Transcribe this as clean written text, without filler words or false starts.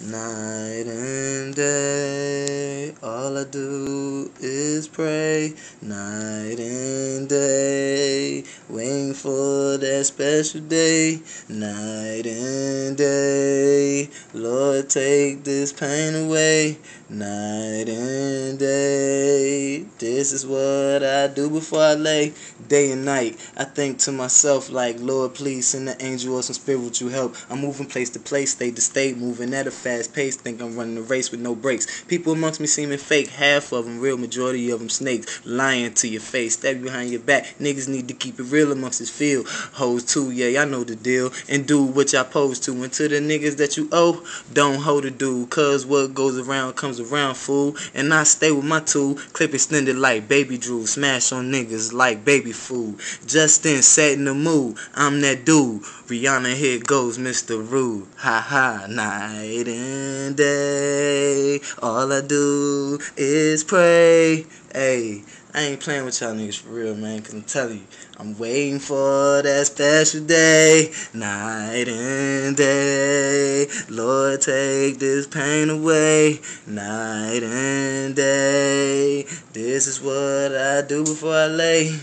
Night and day, all I do is pray. Night and day, waiting for that special day. Night and day, Lord, take this pain away. Night and day, this is what I do before I lay. Day and night, I think to myself like, Lord, please send an angel or some spiritual help. I'm moving place to place, state to state, moving at a fast pace. Think I'm running a race with no brakes. People amongst me seeming fake, half of them real, majority of them snakes. Lying to your face, stab you behind your back. Niggas need to keep it real amongst this field. Hoes too, yeah, y'all know the deal. And do what y'all pose to. And to the niggas that you owe, don't hold a dude. Cause what goes around comes around, fool. And I stay with my tool, clip extended like baby Drew. Smash on niggas like baby food. Justin setting the mood, I'm that dude. Rihanna, here goes Mr. Rude. Ha ha, night and day, all I do is pray. Hey, I ain't playing with y'all niggas for real, man, cause I'm telling you, I'm waiting for that special day. Night and day, Lord, take this pain away. Night and day, this is what I do before I lay.